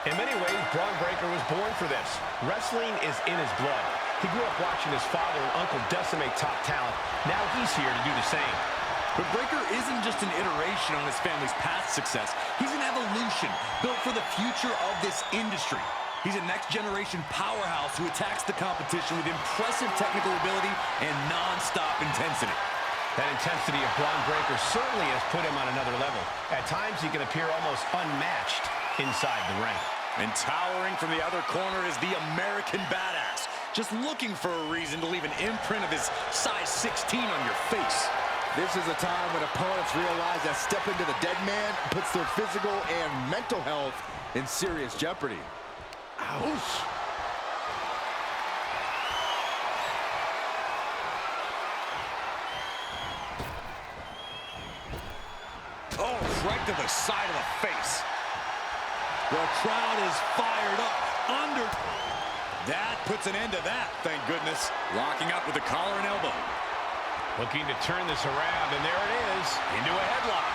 In many ways, Bron Breakker was born for this. Wrestling is in his blood. He grew up watching his father and uncle decimate top talent. Now he's here to do the same. But Breakker isn't just an iteration on his family's past success. He's an evolution built for the future of this industry. He's a next-generation powerhouse who attacks the competition with impressive technical ability and non-stop intensity. That intensity of Bron Breakker certainly has put him on another level. At times, he can appear almost unmatched inside the ring. And towering from the other corner is the American Badass, just looking for a reason to leave an imprint of his size 16 on your face. This is a time when opponents realize that stepping to the dead man puts their physical and mental health in serious jeopardy. Ouch. Oh, right to the side of the face. The crowd is fired up. That puts an end to that, thank goodness. Locking up with the collar and elbow. Looking to turn this around, and there it is, into a headlock.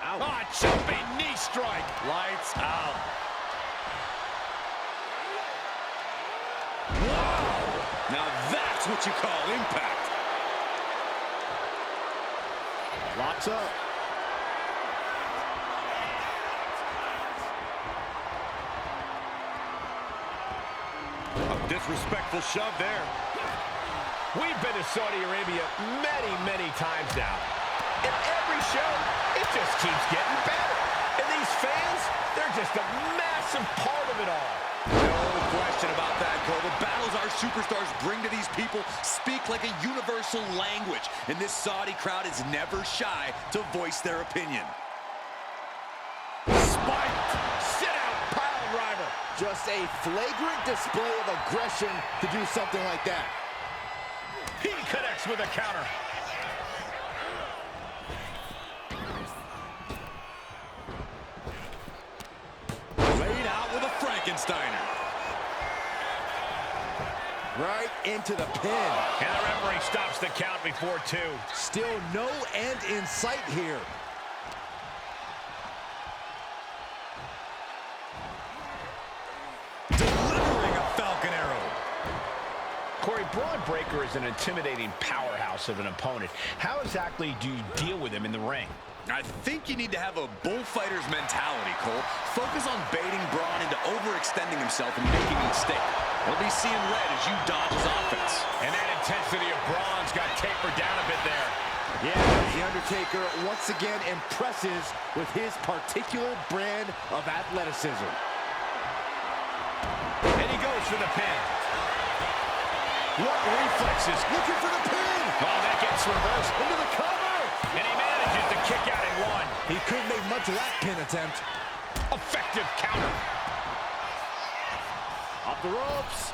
Ah, jumping knee strike. Lights out. Wow! Now that's what you call impact. Locks up. A disrespectful shove there. We've been to Saudi Arabia many, many times now. And every show, it just keeps getting better. And these fans, they're just a massive part of it all. No question about that, Cole. The battles our superstars bring to these people speak like a universal language. And this Saudi crowd is never shy to voice their opinion. Spiked. Sit out, pile driver. Just a flagrant display of aggression to do something like that. He connects with a counter. Laid out with a Frankensteiner. Right into the pin. And the referee stops the count before 2. Still no end in sight here. Delivering a Falcon Arrow. Corey, Bron Breakker is an intimidating powerhouse of an opponent. How exactly do you deal with him in the ring? I think you need to have a bullfighter's mentality, Cole. Focus on baiting Braun into overextending himself and making a mistake. He'll be seeing red as you dodge his offense. And that intensity of Braun's got tapered down a bit there. Yeah, the Undertaker once again impresses with his particular brand of athleticism. And he goes for the pin. What reflexes? Looking for the pin. Oh, that gets reversed. Into the cover. And he manages to kick out in 1. He couldn't make much of that pin attempt. Effective counter. Off the ropes.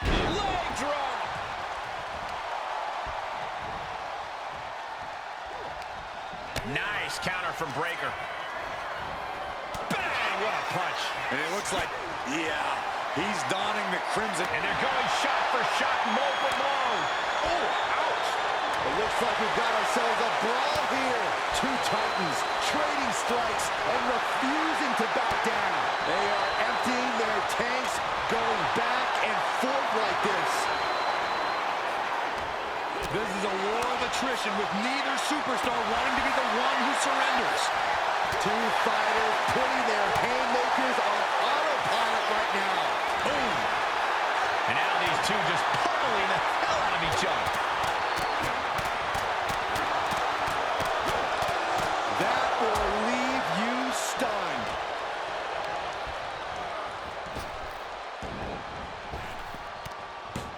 Leg drop. Nice counter from Breakker. Bang! What a punch. And it looks like, yeah, he's donning the crimson. And they're going shot for shot, blow for blow. Oh, ouch. It looks like we've got ourselves a brawl here. Two titans trading strikes and refusing to back down. They are emptying their tanks, going back and forth like this. This is a war of attrition with neither superstar wanting to be the one who surrenders. Two fighters putting their haymakers on autopilot right now. Boom. And now these two just pummeling the hell out of each other. That will leave you stunned.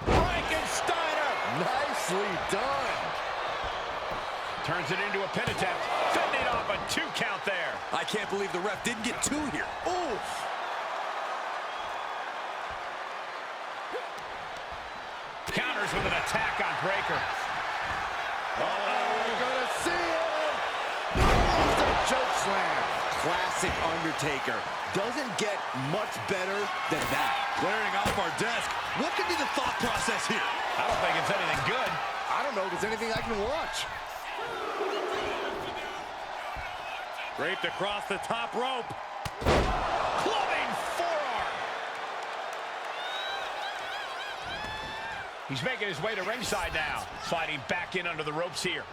Frankensteiner. Nicely done. Turns it into a pin attempt. Fending off a 2 count there. I can't believe the ref didn't get 2 here. Oof. Counters with an attack on Breakker. We're gonna see it. The choke slam. Classic Undertaker. Doesn't get much better than that. Clearing off our desk. What could be the thought process here? I don't think it's anything good. I don't know if there's anything I can watch. Draped across the top rope. Clubbing forearm. He's making his way to ringside now. Sliding back in under the ropes here.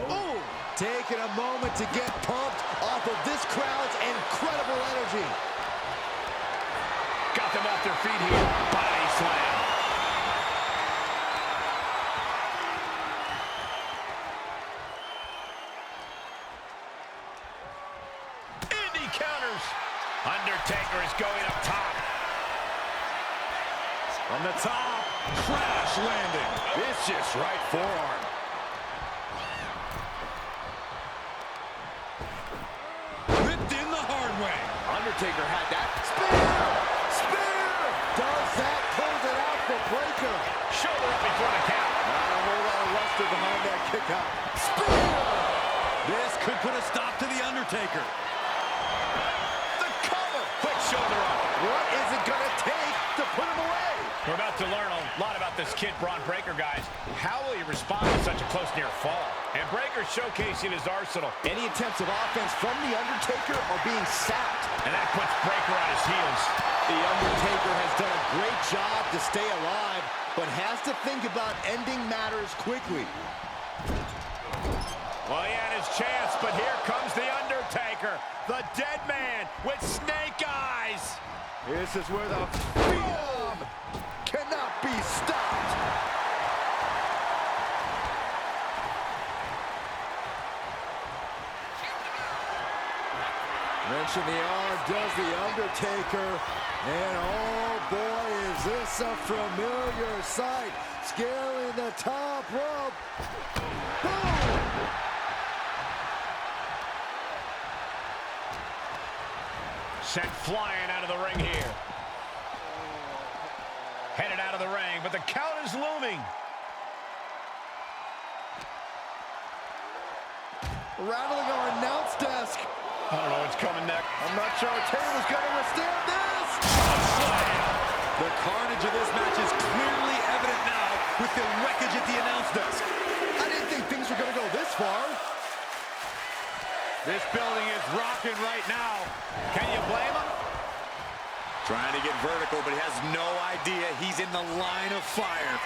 Oh, taking a moment to get pumped off of this crowd's incredible energy. Got them off their feet here. Body slam. Indy counters. Undertaker is going up top. From the top, crash landing. Vicious right forearm. Ripped in the hard way. Undertaker had that. Spear! Spear! Does that close it out for Breaker? Shoulder up before the count. Not a whole lot of luster behind that kick out. Spear! This could put a stop to the Undertaker. The cover! Quick shoulder up. What is it gonna take to put him away? We're about to learn a lot about this kid, Braun Breaker, guys. How will he respond to such a close near fall? And Breaker showcasing his arsenal. Any attempts of offense from The Undertaker are being sapped. And that puts Breaker on his heels. The Undertaker has done a great job to stay alive, but has to think about ending matters quickly. Well, he had his chance, but here comes The Undertaker, the dead man with snake eyes. This is where the Phenom cannot be stopped. Mention the arm does The Undertaker, and oh boy, is this a familiar sight. Scaling the top rope. Boom! Sent flying out of the ring here. Headed out of the ring, but the count is looming. Rattling our announce desk. I don't know what's coming next. I'm not sure our table's gonna withstand this. The carnage of this match is clearly evident now with the wreckage at the announce desk. I didn't think things were gonna go this far. This building is rocking right now. Can you blame him? Trying to get vertical, but he has no idea he's in the line of fire.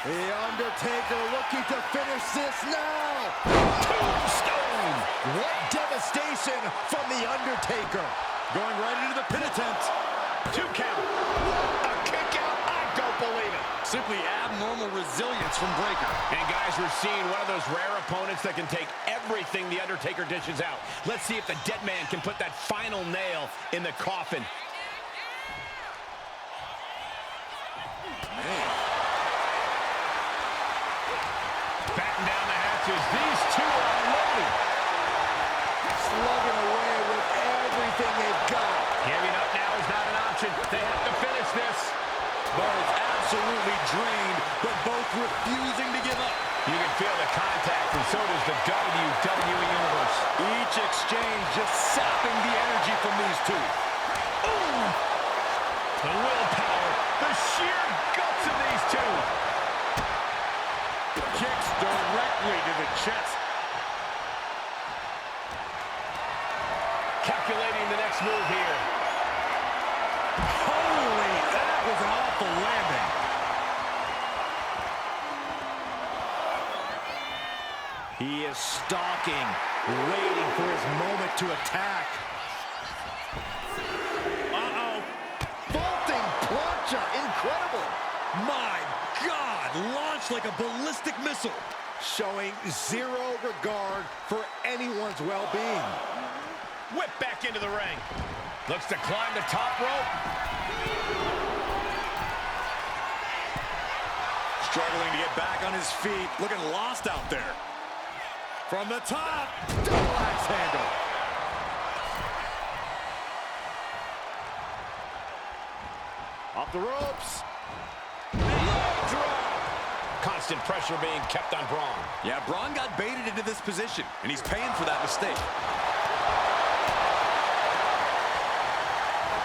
The Undertaker looking to finish this now. Tombstone! What devastation from The Undertaker. Going right into the pin attempt. 2 count. A kick out. I don't believe it. Simply abnormal resilience from Breaker. And guys, we're seeing one of those rare opponents that can take everything The Undertaker dishes out. Let's see if the dead man can put that final nail in the coffin. Batten down the hatches. These two are unloading. Slugging away with everything they've got. Giving up now is not an option. They have to finish this. Both absolutely drained, but both refusing to give up. You can feel the contact, and so does the WWE Universe. Each exchange just sapping the energy from these two. Ooh! The willpower, the sheer guts of these two. Kicks directly to the chest. Calculating the next move here. Holy, that was an awful landing. He is stalking, waiting for his moment to attack. Uh-oh. Vaulting plancha, incredible. My God, launched like a ballistic missile. Showing zero regard for anyone's well-being. Whip back into the ring. Looks to climb the top rope. Struggling to get back on his feet, looking lost out there. From the top, Double axe handle. Off the ropes. Leg drop. Constant pressure being kept on Braun. Yeah, Braun got baited into this position, and he's paying for that mistake.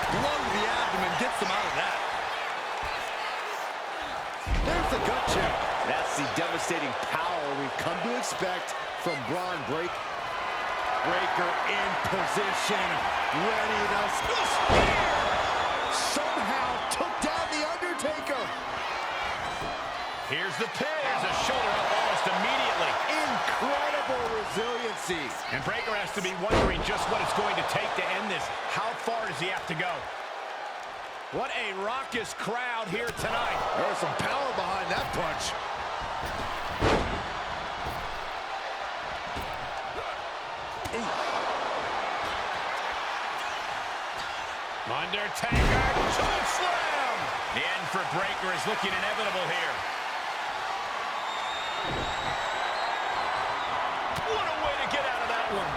Blow to the abdomen gets them out of that. There's the gut check. That's the devastating power we've come to expect from Braun Breaker. Breaker in position, ready to spear. Somehow took down the Undertaker. Here's the pin. There's a shoulder up almost immediately. Incredible resiliency. And Breaker has to be wondering just what it's going to take to end this. How far does he have to go? What a raucous crowd here tonight. There's some power behind that punch. Undertaker, choke slam! The end for Breaker is looking inevitable here. What a way to get out of that one.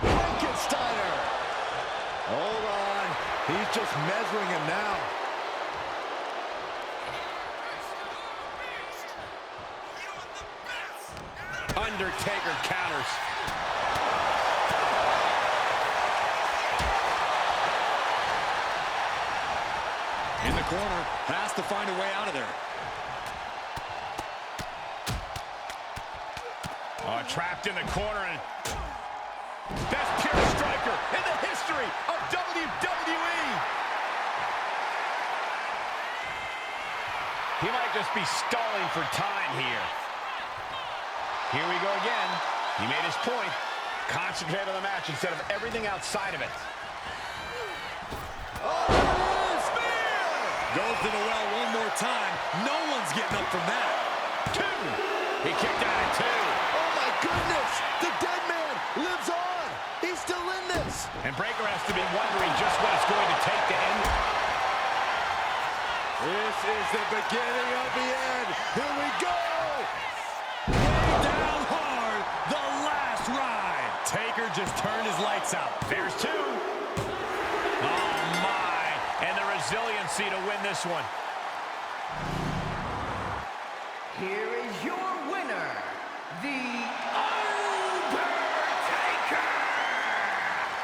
Frankensteiner. Hold on. He's just measuring him now. Undertaker counters. In the corner, has to find a way out of there. Oh, trapped in the corner, and best pure striker in the history of WWE. He might just be stalling for time here. Here we go again. He made his point. Concentrate on the match instead of everything outside of it. Goes to the well one more time. No one's getting up from that. 2. He kicked out at 2. Oh my goodness! The dead man lives on! He's still in this! And Breaker has to be wondering just what it's going to take to end it. This is the beginning of the end. Here we go! Way down hard. The last ride. Taker just turned his lights out. There's 2. Oh my! And the resiliency to win this one. Here is your winner, the Undertaker!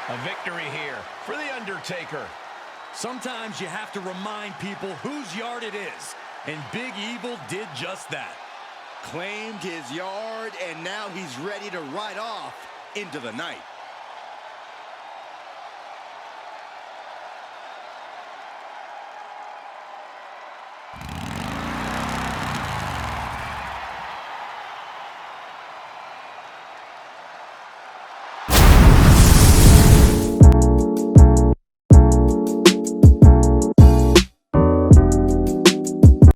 A victory here for the Undertaker. Sometimes you have to remind people whose yard it is. And Big Evil did just that. Claimed his yard, and now he's ready to ride off into the night.